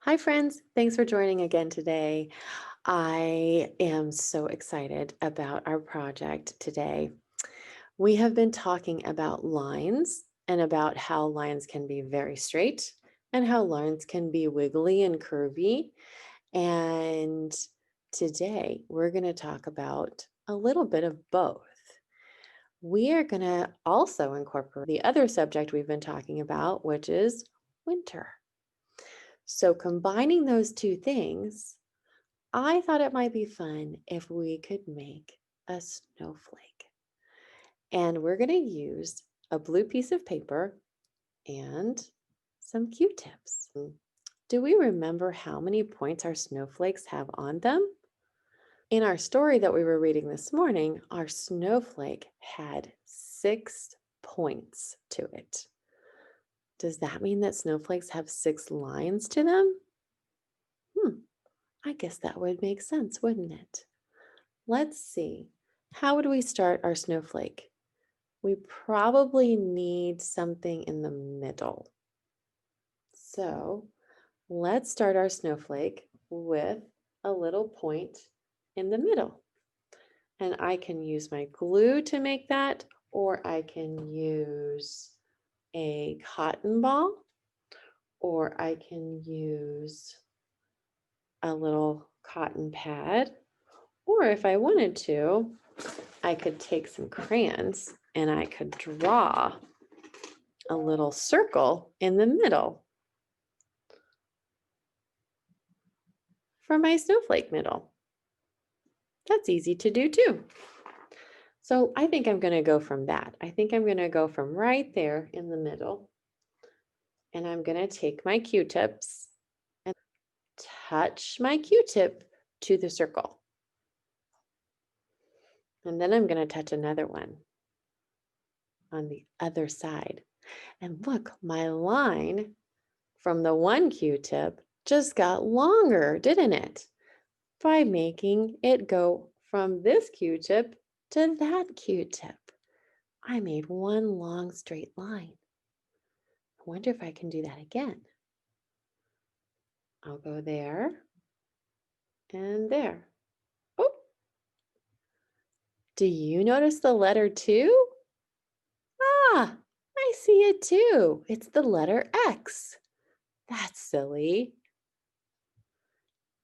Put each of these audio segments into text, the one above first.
Hi, friends. Thanks for joining again today. I am so excited about our project today. We have been talking about lines and about how lines can be very straight and how lines can be wiggly and curvy. And today we're going to talk about a little bit of both. We are going to also incorporate the other subject we've been talking about, which is winter. So, combining those two things, I thought it might be fun if we could make a snowflake. And we're going to use a blue piece of paper and some Q-tips. Do we remember how many points our snowflakes have on them? In our story that we were reading this morning, our snowflake had 6 points to it. Does that mean that snowflakes have 6 lines to them? Hmm, I guess that would make sense, wouldn't it? Let's see. How would we start our snowflake? We probably need something in the middle. So let's start our snowflake with a little point in the middle. And I can use my glue to make that, or I can use a cotton ball, or I can use a little cotton pad, or if I wanted to, I could take some crayons and I could draw a little circle in the middle for my snowflake middle. That's easy to do too. So I think I'm going to go from that. I think I'm going to go from right there in the middle, and I'm going to take my Q-tips and touch my Q-tip to the circle. And then I'm going to touch another one on the other side. And look, my line from the one Q-tip just got longer, didn't it? By making it go from this Q-tip to that Q-tip. I made one long straight line. I wonder if I can do that again. I'll go there and there. Oh, do you notice the letter 2? Ah, I see it too. It's the letter X. That's silly.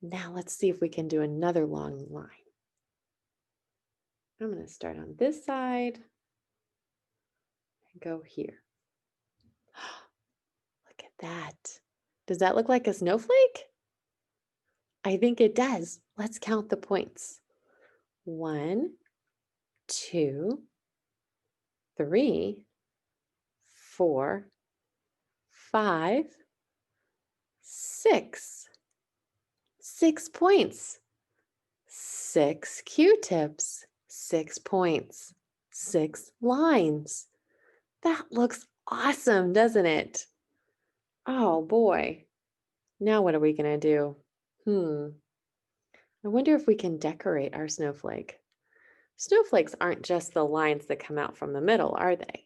Now let's see if we can do another long line. I'm going to start on this side and go here. Look at that. Does that look like a snowflake? I think it does. Let's count the points. 1, 2, 3, 4, 5, 6. 6 points. 6 Q-tips. 6 points. 6 lines. That looks awesome, doesn't it? Oh boy. Now what are we going to do? I wonder if we can decorate our snowflake. Snowflakes aren't just the lines that come out from the middle, are they?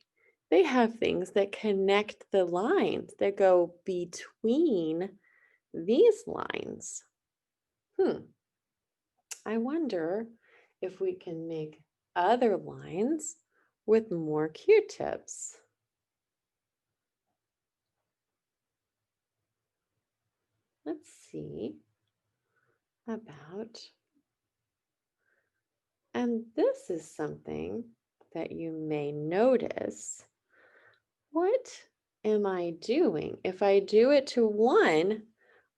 They have things that connect the lines that go between these lines. I wonder if we can make other lines with more Q-tips. Let's see about, and this is something that you may notice. What am I doing? If I do it to one,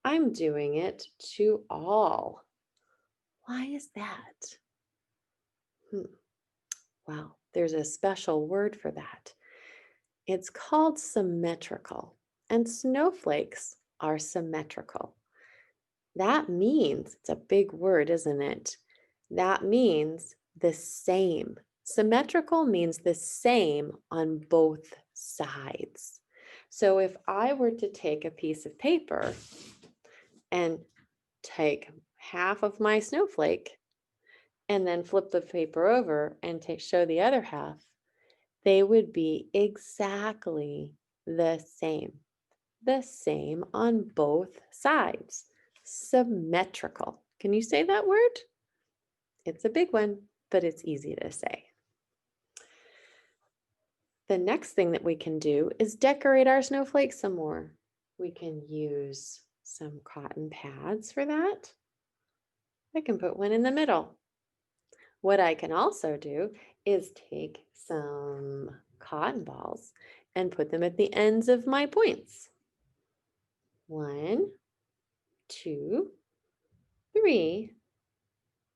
I'm doing it to all. Why is that? Well, there's a special word for that. It's called symmetrical, and snowflakes are symmetrical. That means, it's a big word, isn't it? That means the same. Symmetrical means the same on both sides. So if I were to take a piece of paper and take half of my snowflake and then flip the paper over and show the other half, they would be exactly the same. the same on both sides. Symmetrical. Can you say that word? It's a big one, but it's easy to say. The next thing that we can do is decorate our snowflakes some more. We can use some cotton pads for that. I can put one in the middle. What I can also do is take some cotton balls and put them at the ends of my points. 1, 2, 3,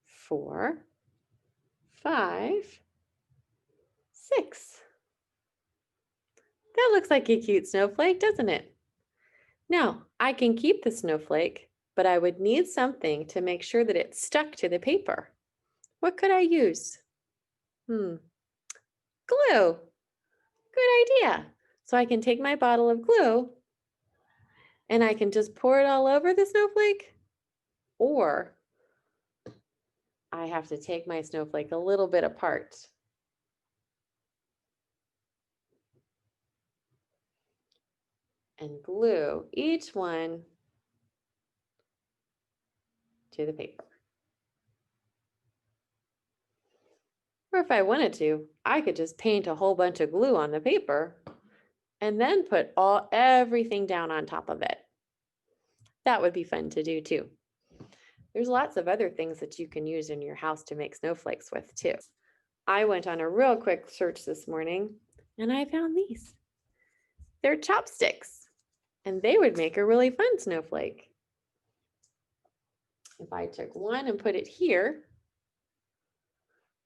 4, 5, 6. That looks like a cute snowflake, doesn't it? Now, I can keep the snowflake, but I would need something to make sure that it stuck to the paper. What could I use? Glue. Good idea. So I can take my bottle of glue and I can just pour it all over the snowflake, or I have to take my snowflake a little bit apart and glue each one to the paper. Or if I wanted to, I could just paint a whole bunch of glue on the paper and then put everything down on top of it. That would be fun to do too. There's lots of other things that you can use in your house to make snowflakes with too. I went on a real quick search this morning and I found these. They're chopsticks and they would make a really fun snowflake. If I took one and put it here,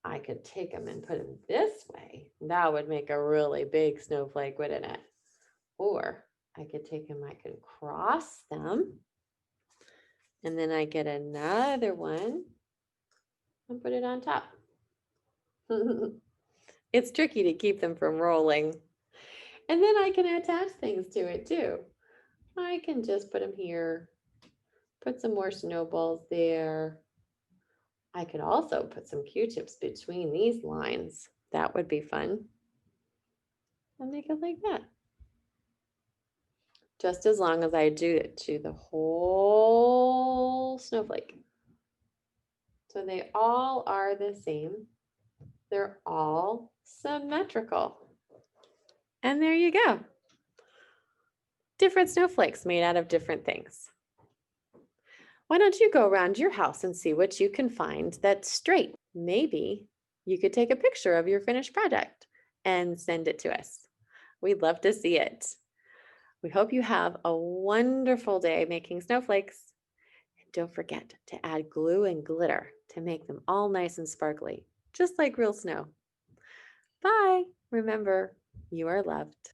I could take them and put them this way. That would make a really big snowflake, wouldn't it? Or I could take them, I could cross them, and then I get another one and put it on top. It's tricky to keep them from rolling. And then I can attach things to it too. I can just put them here, put some more snowballs there. I could also put some Q-tips between these lines. That would be fun. And make it like that. Just as long as I do it to the whole snowflake. So they all are the same. They're all symmetrical. And there you go. Different snowflakes made out of different things. Why don't you go around your house and see what you can find that's straight? Maybe you could take a picture of your finished project and send it to us. We'd love to see it. We hope you have a wonderful day making snowflakes. And don't forget to add glue and glitter to make them all nice and sparkly, just like real snow. Bye. Remember, you are loved.